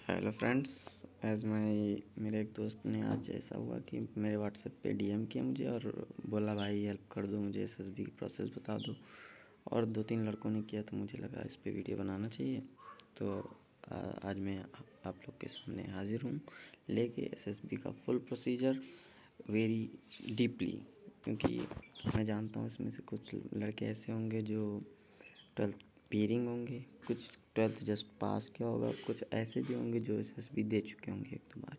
Hello friends. मेरे एक दोस्त ने आज ऐसा हुआ कि मेरे व्हाट्सएप पे डीएम किया मुझे और बोला भाई हेल्प कर दो, मुझे एसएसबी की प्रोसेस बता दो। और 2-3 लड़कों ने किया तो मुझे लगा इस पे वीडियो बनाना चाहिए। तो आज मैं आप लोग के सामने हाजिर हूँ लेके एसएसबी का फुल प्रोसीजर वेरी डीपली, क्योंकि मैं जानता हूँ इसमें से कुछ लड़के ऐसे होंगे जो 12th पीयरिंग होंगे, कुछ 12th जस्ट पास किया होगा, कुछ ऐसे भी होंगे जो एसएसबी दे चुके होंगे 1-2 बार।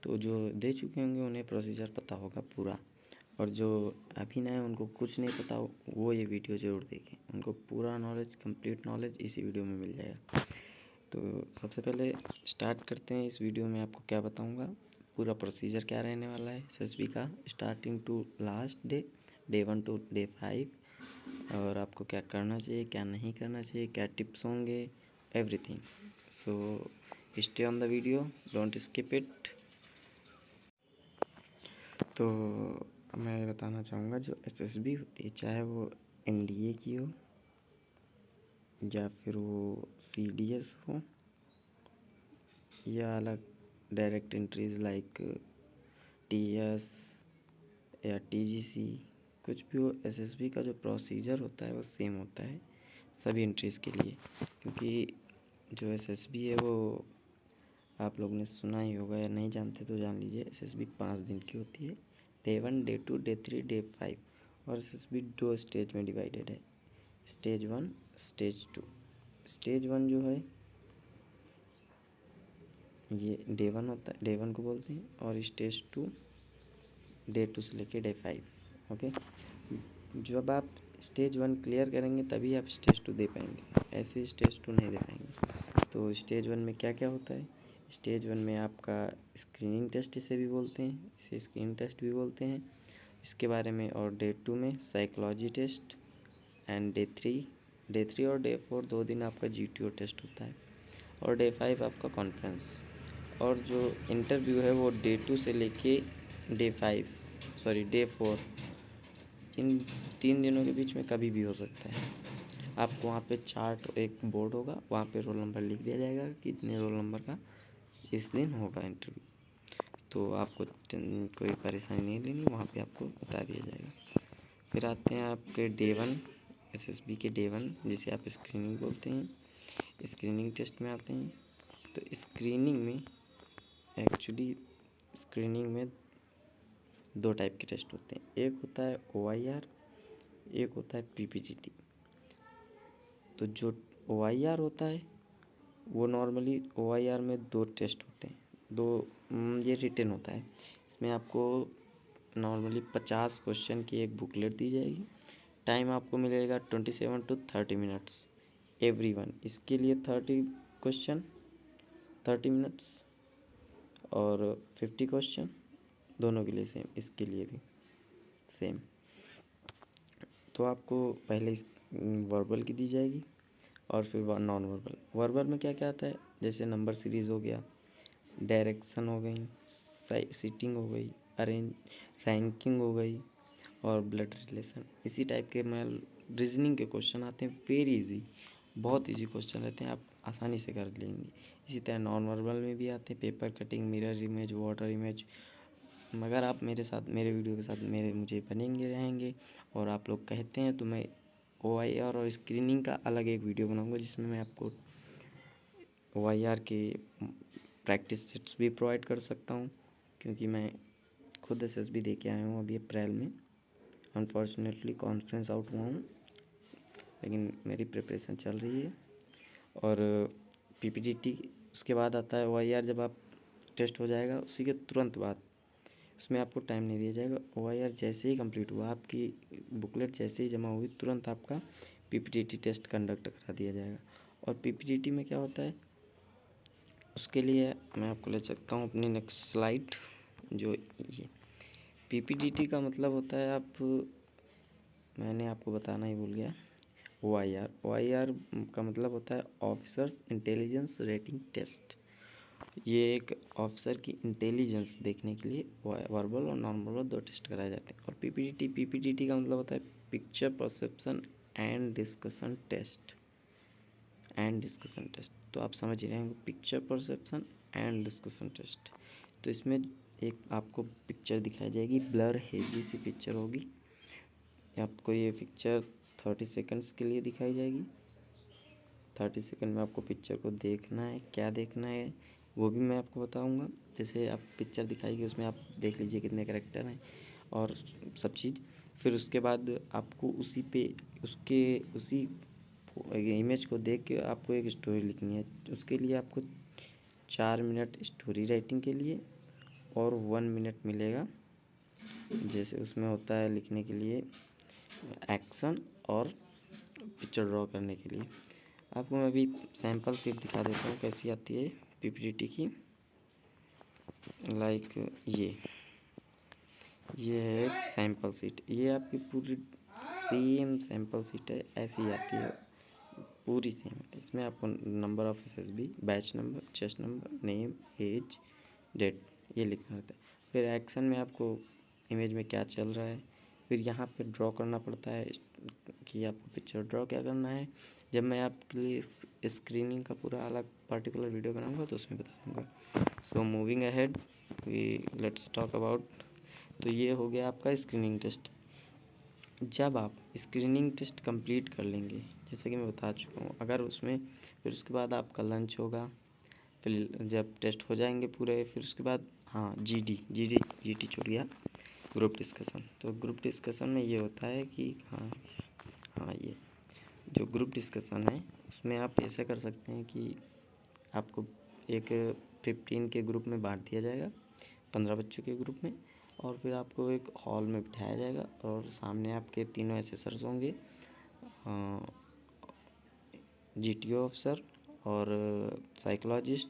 तो जो दे चुके होंगे उन्हें प्रोसीजर पता होगा पूरा, और जो अभी नए उनको कुछ नहीं पता वो ये वीडियो ज़रूर देखें, उनको पूरा नॉलेज, कंप्लीट नॉलेज इसी वीडियो में मिल जाएगा। तो सबसे पहले स्टार्ट करते हैं। इस वीडियो में आपको क्या बताऊँगा, पूरा प्रोसीजर क्या रहने वाला है एसएसबी का, starting to last day 1 to day 5, और आपको क्या करना चाहिए, क्या नहीं करना चाहिए, क्या टिप्स होंगे, everything. So stay on the video, don't skip it. तो मैं बताना चाहूँगा, जो एसएसबी होती है, चाहे वो एनडीए की हो या फिर वो सीडीएस हो या अलग डायरेक्ट एंट्रीज लाइक टीएस या टीजीसी, कुछ भी हो, एसएसबी का जो प्रोसीजर होता है वो सेम होता है सभी एंट्रीज़ के लिए। क्योंकि जो एसएसबी है वो आप लोगों ने सुना ही होगा, या नहीं जानते तो जान लीजिए। एसएसबी 5 दिन की होती है, डे 1, डे 2, डे 3, डे 5। और एसएसबी 2 स्टेज में डिवाइडेड है, स्टेज 1, स्टेज 2। स्टेज 1 जो है ये डे 1 होता है, डे 1 को बोलते हैं, और स्टेज 2 डे 2 से लेके डे 5। ओके, जब आप स्टेज 1 क्लियर करेंगे तभी आप स्टेज 2 दे पाएंगे, ऐसे स्टेज 2 नहीं दे पाएंगे। तो स्टेज 1 में क्या क्या होता है, स्टेज 1 में आपका स्क्रीनिंग टेस्ट इसे भी बोलते हैं, इसे स्क्रीन टेस्ट भी बोलते हैं, इसके बारे में। और डे 2 में साइकोलॉजी टेस्ट, एंड डे 3 और डे 4 2 दिन आपका जीटीओ टेस्ट होता है, और डे 5 आपका कॉन्फ्रेंस। और जो इंटरव्यू है वो डे 2 से लेके डे 4, इन 3 दिनों के बीच में कभी भी हो सकता है। आपको वहाँ पे चार्ट, एक बोर्ड होगा, वहाँ पे रोल नंबर लिख दिया जाएगा कि इतने रोल नंबर का इस दिन होगा इंटरव्यू। तो आपको कोई परेशानी नहीं लेनी, वहाँ पे आपको बता दिया जाएगा। फिर आते हैं आपके डे 1, एसएसबी के डे 1, जिसे आप स्क्रीनिंग बोलते हैं। स्क्रीनिंग टेस्ट में आते हैं। तो स्क्रीनिंग में 2 टाइप के टेस्ट होते हैं, एक होता है ओआईआर, एक होता है पीपीजीटी। तो जो ओआईआर होता है वो नॉर्मली ओआईआर में 2 टेस्ट होते हैं, ये रिटन होता है। इसमें आपको नॉर्मली 50 क्वेश्चन की एक बुकलेट दी जाएगी। टाइम आपको मिलेगा 27 to 30 मिनट्स एवरीवन। इसके लिए 30 क्वेश्चन 30 मिनट्स, और 50 क्वेश्चन दोनों के लिए सेम, इसके लिए भी सेम। तो आपको पहले वर्बल की दी जाएगी और फिर नॉन वर्बल। वर्बल में क्या क्या आता है, जैसे नंबर सीरीज़ हो गया, डायरेक्शन हो गई, सीटिंग हो गई, अरेंज रैंकिंग हो गई, और ब्लड रिलेशन। इसी टाइप के रीजनिंग के क्वेश्चन आते हैं, वेरी इजी, बहुत इजी क्वेश्चन रहते हैं, आप आसानी से कर लेंगे। इसी तरह नॉन वर्बल में भी आते हैं, paper cutting, mirror image, water image. मगर आप मेरे साथ, मेरे वीडियो के साथ मुझे बनेंगे रहेंगे, और आप लोग कहते हैं तो मैं ओआईआर और स्क्रीनिंग का अलग एक वीडियो बनाऊंगा, जिसमें मैं आपको ओआईआर के प्रैक्टिस सेट्स भी प्रोवाइड कर सकता हूं, क्योंकि मैं खुद एसएसबी दे के आया हूँ अभी अप्रैल में। अनफॉर्चुनेटली कॉन्फ्रेंस आउट हुआ हूँ, लेकिन मेरी प्रिपरेशन चल रही है। और पीपीटीटी उसके बाद आता है ओआईआर। जब आप टेस्ट हो जाएगा उसी के तुरंत बाद, उसमें आपको टाइम नहीं दिया जाएगा। ओआईआर जैसे ही कंप्लीट हुआ, आपकी बुकलेट जैसे ही जमा हुई, तुरंत आपका पीपीटीटी टेस्ट कंडक्ट करा दिया जाएगा। और पीपीटीटी में क्या होता है, उसके लिए मैं आपको ले सकता हूँ अपनी नेक्स्ट स्लाइड। जो ये पीपीटीटी का मतलब होता है, मैंने आपको बताना ही भूल गया। ओआईआर का मतलब होता है ऑफिसर्स इंटेलिजेंस रेटिंग टेस्ट। ये एक ऑफिसर की इंटेलिजेंस देखने के लिए वर्बल और नॉन वर्बल 2 टेस्ट कराए जाते हैं। और पीपीटीटी का मतलब होता है picture perception and discussion test. तो आप समझ ही रहे हैं, picture perception and discussion test. तो इसमें एक आपको पिक्चर दिखाई जाएगी, ब्लर हेजी सी पिक्चर होगी। आपको ये पिक्चर 30 सेकंड्स के लिए दिखाई जाएगी। 30 सेकंड में आपको पिक्चर को देखना है, क्या देखना है वो भी मैं आपको बताऊंगा। जैसे आप पिक्चर दिखाएगी उसमें आप देख लीजिए कितने कैरेक्टर हैं और सब चीज़। फिर उसके बाद आपको उसी इमेज को देख के आपको एक स्टोरी लिखनी है। उसके लिए आपको 4 मिनट स्टोरी राइटिंग के लिए और 1 मिनट मिलेगा, जैसे उसमें होता है लिखने के लिए एक्शन और पिक्चर ड्रॉ करने के लिए। आपको मैं अभी सैम्पल सीट दिखा देता हूँ कैसी आती है पीपीटी की। लाइक ये है एक सैम्पल सीट, ये आपकी पूरी सेम सैम्पल सीट है, ऐसी ही आती है पूरी सेम है। इसमें आपको number of SSB, batch number, chest number, name, age, date ये लिखना रहता है। फिर एक्शन में आपको इमेज में क्या चल रहा है, फिर यहाँ पे ड्रॉ करना पड़ता है कि आपको पिक्चर ड्रॉ क्या करना है। जब मैं आपके लिए स्क्रीनिंग का पूरा अलग पर्टिकुलर वीडियो बनाऊंगा तो उसमें बता दूँगा। So moving ahead we let's talk about. तो ये हो गया आपका स्क्रीनिंग टेस्ट। जब आप स्क्रीनिंग टेस्ट कंप्लीट कर लेंगे, जैसे कि मैं बता चुका हूँ, अगर उसमें फिर उसके बाद आपका लंच होगा। फिर जब टेस्ट हो जाएंगे पूरे, फिर उसके बाद हाँ जीटी छूट गया, ग्रुप डिस्कशन। तो ग्रुप डिस्कशन में ये होता है कि हाँ ये जो ग्रुप डिस्कशन है उसमें आप ऐसा कर सकते हैं कि आपको एक 15 के ग्रुप में बांट दिया जाएगा, 15 बच्चों के ग्रुप में, और फिर आपको एक हॉल में बिठाया जाएगा और सामने आपके तीनों एसेसर्स होंगे, जीटीओ ऑफिसर और साइकोलॉजिस्ट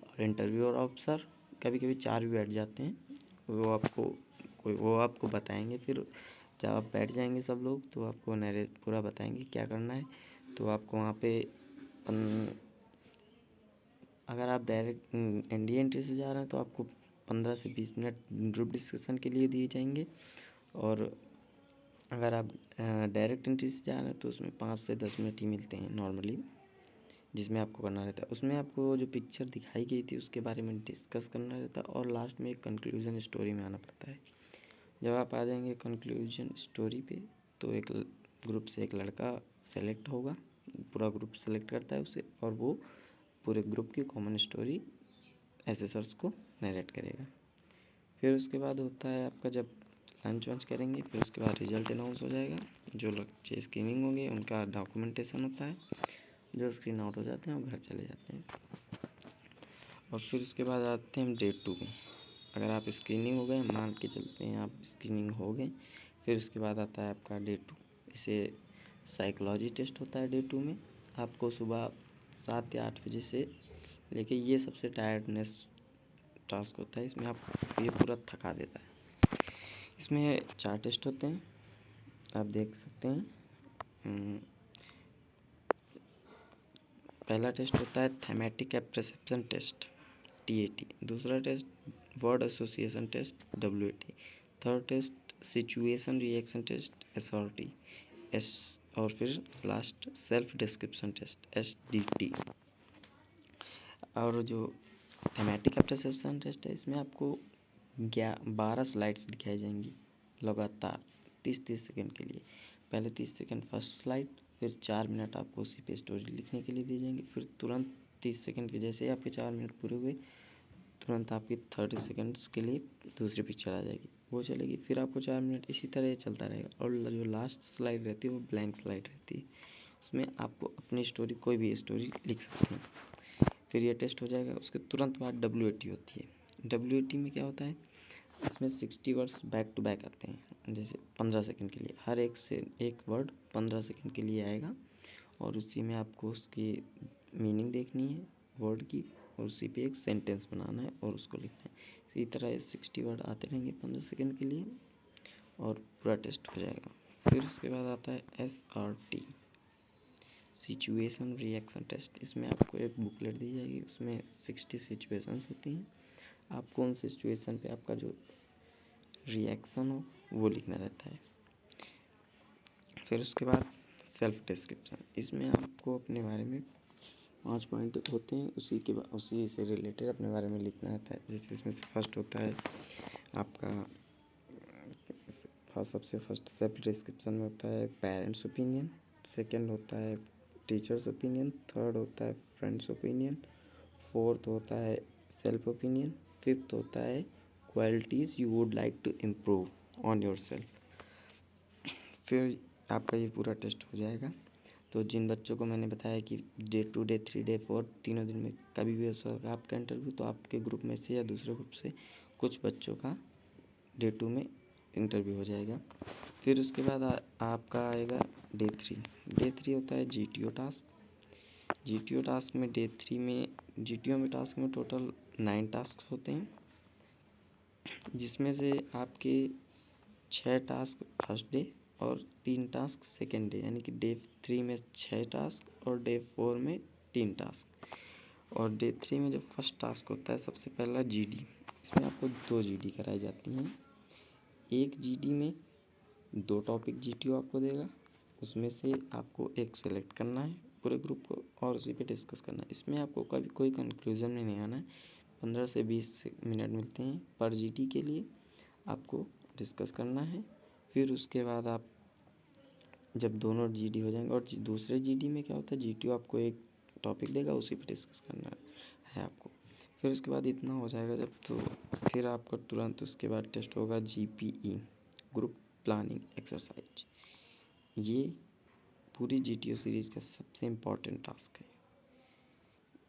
और इंटरव्यूअर ऑफिसर। कभी कभी 4 भी बैठ जाते हैं, वो आपको बताएंगे। फिर जब आप बैठ जाएंगे सब लोग तो आपको पूरा बताएंगे क्या करना है। तो आपको वहाँ पे अगर आप डायरेक्ट एनडीए एंट्री से जा रहे हैं तो आपको 15 से 20 मिनट ग्रुप डिस्कशन के लिए दिए जाएंगे, और अगर आप डायरेक्ट एंट्री से जा रहे हैं तो उसमें 5 से 10 मिनट ही मिलते हैं नॉर्मली, जिसमें आपको करना रहता है। उसमें आपको जो पिक्चर दिखाई गई थी उसके बारे में डिस्कस करना रहता है, और लास्ट में एक कंक्लूजन स्टोरी में आना पड़ता है। जब आप आ जाएंगे कंक्लूजन स्टोरी पे तो एक ग्रुप से एक लड़का सेलेक्ट होगा, पूरा ग्रुप सेलेक्ट करता है उसे, और वो पूरे ग्रुप की कॉमन स्टोरी एसेसर्स को नरेट करेगा। फिर उसके बाद होता है आपका जब लंच वंच करेंगे, फिर उसके बाद रिजल्ट अनाउंस हो जाएगा। जो बच्चे स्क्रीनिंग होंगे उनका डॉक्यूमेंटेशन होता है, जो स्क्रीन आउट हो जाते हैं वो घर चले जाते हैं। और फिर उसके बाद आते हैं हम डे 2 में। अगर आप स्क्रीनिंग हो गए, मान के चलते हैं आप स्क्रीनिंग हो गए, फिर उसके बाद आता है आपका डे 2। इसे साइकोलॉजी टेस्ट होता है डे 2 में। आपको सुबह 7 या 8 बजे से लेके, ये सबसे टायर्डनेस टास्क होता है, इसमें आप ये पूरा थका देता है। इसमें 4 टेस्ट होते हैं, आप देख सकते हैं। पहला टेस्ट होता है थैमेटिक एप्रिसिएशन टेस्ट, TAT। दूसरा test word association test, WAT। Third test situation reaction test, SRT। और फिर last self description test, SDT। और जो थैमेटिक एप्रिसिएशन टेस्ट है इसमें आपको 12 स्लाइड्स दिखाई जाएंगी लगातार 30-30 सेकेंड के लिए। पहले 30 सेकेंड फर्स्ट स्लाइड, फिर 4 मिनट आपको उसी पे स्टोरी लिखने के लिए दिए जाएंगे। फिर तुरंत 30 सेकेंड के जैसे ही आपके 4 मिनट पूरे हुए, तुरंत आपकी 30 सेकेंड्स के लिए दूसरी पिक्चर आ जाएगी, वो चलेगी। फिर आपको 4 मिनट इसी तरह चलता रहेगा। और जो लास्ट स्लाइड रहती है वो ब्लैंक स्लाइड रहती है, उसमें आपको अपनी स्टोरी, कोई भी स्टोरी लिख सकते हैं। फिर ये टेस्ट हो जाएगा, उसके तुरंत बाद WAT होती है। WAT में क्या होता है, इसमें 60 वर्ड्स बैक टू बैक आते हैं, जैसे 15 सेकंड के लिए, हर एक से एक वर्ड 15 सेकंड के लिए आएगा, और उसी में आपको उसकी मीनिंग देखनी है वर्ड की, और उसी पे एक सेंटेंस बनाना है और उसको लिखना है। इसी तरह 60 वर्ड आते रहेंगे 15 सेकंड के लिए, और पूरा टेस्ट हो जाएगा। फिर उसके बाद आता है SRT, सिचुएशन रिएक्शन टेस्ट। इसमें आपको एक बुकलेट दी जाएगी, उसमें 60 सिचुएशंस होती हैं। आपको उन सिचुएशन पे आपका जो रिएक्शन हो वो लिखना रहता है। फिर उसके बाद सेल्फ डिस्क्रिप्शन, इसमें आपको अपने बारे में 5 पॉइंट होते हैं, उसी से रिलेटेड अपने बारे में लिखना रहता है। जैसे इसमें से फर्स्ट होता है आपका सबसे फर्स्ट सेल्फ डिस्क्रिप्शन में होता है पेरेंट्स ओपिनियन, सेकंड होता है टीचर्स ओपिनियन, थर्ड होता है फ्रेंड्स ओपिनियन, फोर्थ होता है सेल्फ ओपिनियन, फिफ्थ होता है qualities you would like to improve on your self. फिर आपका ये पूरा टेस्ट हो जाएगा। तो जिन बच्चों को मैंने बताया कि डे 2, डे 3, डे 4 तीनों दिन में कभी भी हो सकता आपका इंटरव्यू, तो आपके ग्रुप में से या दूसरे ग्रुप से कुछ बच्चों का डे 2 में इंटरव्यू हो जाएगा। फिर उसके बाद आपका आएगा डे 3। डे 3 होता है GTO टास्क। GTO टास्क में डे 3 में GTO में टास्क में टोटल 9 टास्क होते हैं, जिसमें से आपके 6 टास्क फर्स्ट डे और 3 टास्क सेकेंड डे, यानी कि डे 3 में 6 टास्क और डे 4 में 3 टास्क। और डे 3 में जो फर्स्ट टास्क होता है सबसे पहला GD, इसमें आपको 2 GD कराई जाती हैं। एक GD में 2 टॉपिक GTO आपको देगा, उसमें से आपको एक सेलेक्ट करना है पूरे ग्रुप को और उसी पे डिस्कस करना है। इसमें आपको कभी कोई कंक्लूजन में नहीं आना है। 15 से 20 मिनट मिलते हैं पर GD के लिए, आपको डिस्कस करना है। फिर उसके बाद आप जब दोनों GD हो जाएंगे, और दूसरे GD में क्या होता है GTO आपको एक टॉपिक देगा, उसी पे डिस्कस करना है आपको। फिर उसके बाद इतना हो जाएगा जब, तो फिर आपका तुरंत उसके बाद टेस्ट होगा GPE, ग्रुप प्लानिंग एक्सरसाइज। ये पूरी GTO सीरीज़ का सबसे इम्पॉर्टेंट टास्क है,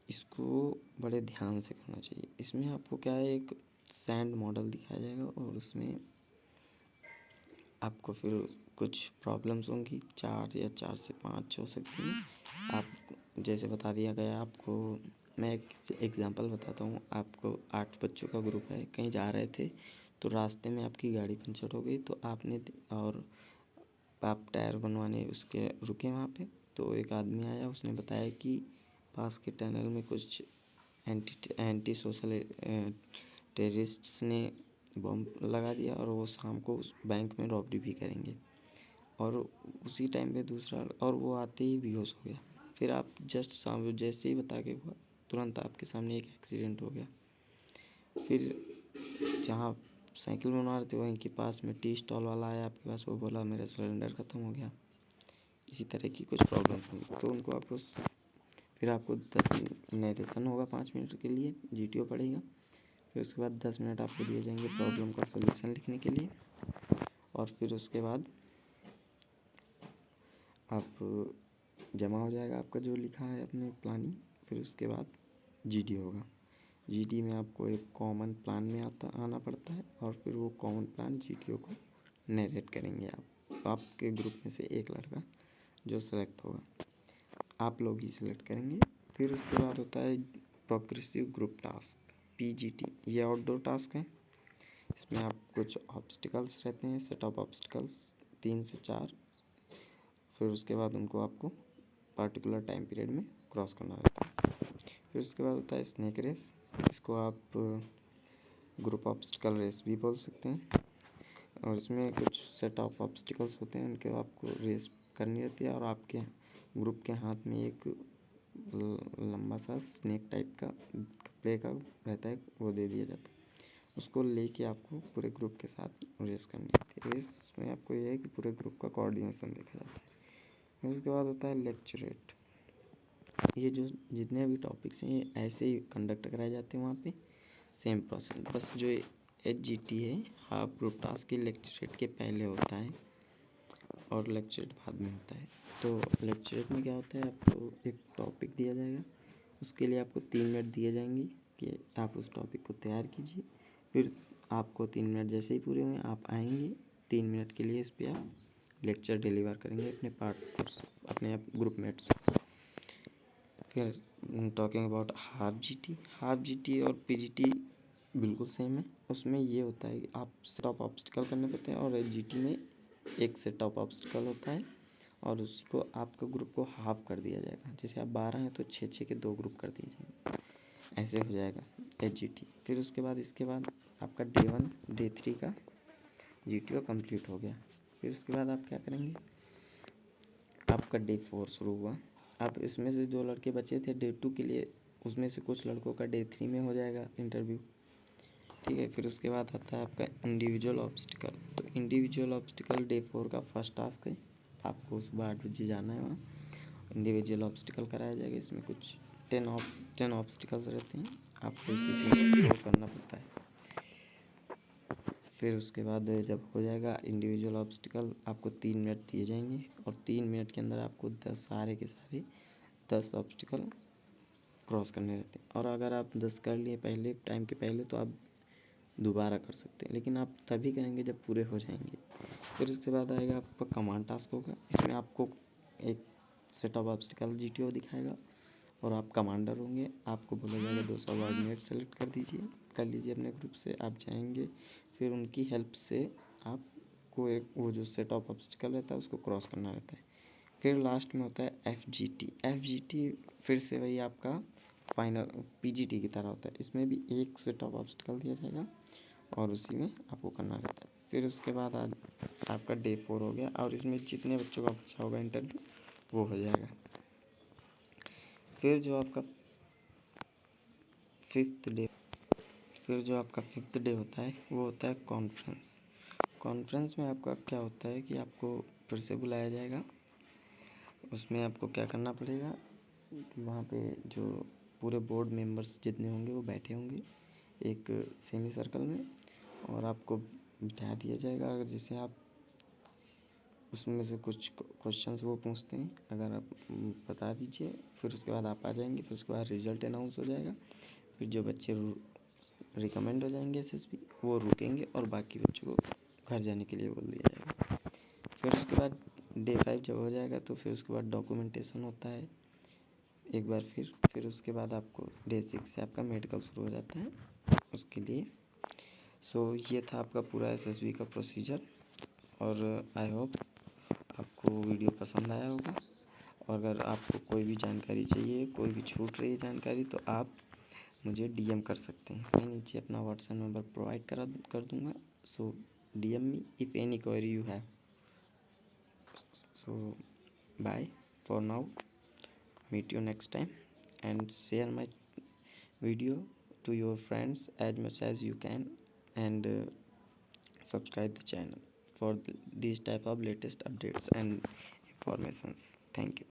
इसको बड़े ध्यान से करना चाहिए। इसमें आपको क्या है, एक सैंड मॉडल दिखाया जाएगा और उसमें आपको फिर कुछ प्रॉब्लम्स होंगी, 4 या 4 से 5 हो सकती हैं। आप जैसे बता दिया गया आपको, मैं एक एग्जांपल बताता हूँ आपको। 8 बच्चों का ग्रुप है, कहीं जा रहे थे तो रास्ते में आपकी गाड़ी पंचर हो गई, तो और आप टायर बनवाने उसके रुके वहाँ पे। तो एक आदमी आया, उसने बताया कि पास के टनल में कुछ एंटी सोशल टेररिस्ट्स ने बम लगा दिया और वो शाम को उस बैंक में रॉबरी भी करेंगे। और उसी टाइम पे दूसरा, और वो आते ही बेहोश हो गया। फिर आप जस्ट सामने जैसे ही बता के हुआ, तुरंत आपके सामने एक एक्सीडेंट हो गया। फिर जहाँ साइकिल बनवा रहे थे वहीं के पास में टी स्टॉल वाला आया आपके पास, वो बोला मेरा सिलेंडर ख़त्म हो गया। इसी तरह की कुछ प्रॉब्लम्स होंगी, तो उनको आपको फिर आपको 10 मिनट नरेशन होगा, 5 मिनट के लिए GTO पढ़ेगा। फिर उसके बाद 10 मिनट आपको दिए जाएंगे प्रॉब्लम का सलूशन लिखने के लिए। और फिर उसके बाद आप जमा हो जाएगा आपका जो लिखा है अपने प्लानिंग। फिर उसके बाद GD होगा। GD में आपको एक कॉमन प्लान में आना पड़ता है, और फिर वो कॉमन प्लान GTO को नरेट करेंगे आपके ग्रुप में से एक लड़का जो सेलेक्ट होगा, आप लोग ही सिलेक्ट करेंगे। फिर उसके बाद होता है प्रोग्रेसिव ग्रुप टास्क, PGT। ये आउटडोर टास्क है, इसमें आप कुछ ऑब्स्टिकल्स रहते हैं, सेट ऑफ ऑब्स्टिकल्स 3 से 4। फिर उसके बाद उनको आपको पर्टिकुलर टाइम पीरियड में क्रॉस करना रहता है। फिर उसके बाद होता है स्नेक रेस, इसको आप ग्रुप ऑब्स्टिकल रेस भी बोल सकते हैं। और इसमें कुछ सेट ऑफ ऑब्स्टिकल्स होते हैं, उनके आपको रेस करनी रहती है, और आपके ग्रुप के हाथ में एक लंबा सा स्नेक टाइप का कपड़े का रहता है, वो दे दिया जाता है। उसको लेके आपको पूरे ग्रुप के साथ रेस करनी होती है। रेस में आपको ये है कि पूरे ग्रुप का कोऑर्डिनेशन देखा जाता है। फिर उसके बाद होता है लेक्चरेट। ये जो जितने भी टॉपिक्स हैं ये ऐसे ही कंडक्ट कराए जाते हैं वहाँ पे, सेम प्रोसेस। बस जो HGT है हाफ ग्रुप टास्क के लेक्चरेट के पहले होता है और लेक्चरेट बाद में होता है। तो लेक्चरेट में क्या होता है, आपको एक टॉपिक दिया जाएगा, उसके लिए आपको 3 मिनट दिए जाएंगे कि आप उस टॉपिक को तैयार कीजिए। फिर आपको 3 मिनट जैसे ही पूरे हुए आप आएंगे, 3 मिनट के लिए इस पर आप लेक्चर डिलीवर करेंगे अपने पार्टनर्स, अपने ग्रुप मेट्स। फिर टॉकिंग अबाउट हाफ GT और PGT बिल्कुल सेम है। उसमें ये होता है कि आप सेट ऑफ ऑब्स्टिकल करने पड़ते हैं, और GT में एक सेट ऑफ ऑब्स्टिकल होता है और उसी को आपका ग्रुप को हाफ कर दिया जाएगा। जैसे आप 12 हैं तो 6-6 के 2 ग्रुप कर दिए जाएंगे, ऐसे हो जाएगा HGT। फिर उसके बाद इसके बाद आपका डे 1 डे 3 का GTO कंप्लीट हो गया। फिर उसके बाद आप क्या करेंगे, आपका डे 4 शुरू हुआ। अब इसमें से जो लड़के बचे थे डे 2 के लिए, उसमें से कुछ लड़कों का डे 3 में हो जाएगा इंटरव्यू। ठीक है, फिर उसके बाद आता है आपका इंडिविजुअल ऑब्स्टिकल। तो इंडिविजुअल ऑब्स्टिकल डे 4 का फर्स्ट टास्क है, आपको सुबह 8 बजे जाना है वहाँ, इंडिविजुअल ऑब्स्टिकल कराया जाएगा। इसमें कुछ 10 ऑब्स्टिकल्स रहते हैं, आपको इसी को करना पड़ता है। फिर उसके बाद जब हो जाएगा इंडिविजुअल ऑब्स्टिकल, आपको 3 मिनट दिए जाएंगे और 3 मिनट के अंदर आपको 10 सारे के सारे 10 ऑब्स्टिकल क्रॉस करने रहते हैं। और अगर आप 10 कर लिए पहले टाइम के पहले तो आप दोबारा कर सकते हैं, लेकिन आप तभी करेंगे जब पूरे हो जाएंगे। फिर उसके बाद आएगा आपका कमांड टास्क होगा। इसमें आपको एक सेट ऑफ ऑब्स्टिकल GTO दिखाएगा और आप कमांडर होंगे। आपको बोला जाएगा 2 सबऑर्डिनेट सेलेक्ट कर लीजिए अपने ग्रुप से। आप जाएंगे, फिर उनकी हेल्प से आपको एक वो जो सेट ऑफ ऑब्स्टिकल रहता है उसको क्रॉस करना रहता है। फिर लास्ट में होता है FGT फिर से वही आपका फाइनल PGT की तरह होता है। इसमें भी एक सेट ऑफ ऑब्स्टिकल दिया जाएगा और उसी में आपको करना रहता है। फिर उसके बाद आज आपका डे 4 हो गया और इसमें जितने बच्चों का बचा होगा इंटरव्यू वो हो जाएगा। फिर जो आपका फिफ्थ डे होता है वो होता है कॉन्फ्रेंस। कॉन्फ्रेंस में आपका क्या होता है कि आपको फिर से बुलाया जाएगा। उसमें आपको क्या करना पड़ेगा, वहाँ पे जो पूरे बोर्ड मेंबर्स जितने होंगे वो बैठे होंगे एक सेमी सर्कल में और आपको बिठा दिया जाएगा। अगर जैसे आप उसमें से कुछ क्वेश्चंस वो पूछते हैं, अगर आप बता दीजिए, फिर उसके बाद आप आ जाएंगे। फिर उसके बाद रिजल्ट अनाउंस हो जाएगा। फिर जो बच्चे रिकमेंड हो जाएंगे SSB वो रुकेंगे और बाकी बच्चों को घर जाने के लिए बोल दिया जाएगा। फिर उसके बाद डे 5 जब हो जाएगा तो फिर उसके बाद डॉक्यूमेंटेशन होता है एक बार। फिर उसके बाद आपको डे 6 से आपका मेडिकल शुरू हो जाता है उसके लिए। सो ये था आपका पूरा SSB का प्रोसीजर और आई होप आपको वीडियो पसंद आया होगा। और अगर आपको कोई भी जानकारी चाहिए, कोई भी छूट रही है जानकारी, तो आप मुझे DM कर सकते हैं। मैं नीचे अपना WhatsApp नंबर प्रोवाइड कर दूँगा। So DM me if any query you have. So bye for now, meet you next time and share my video to your friends as much as you can and subscribe the channel for these type of latest updates and informations. Thank you.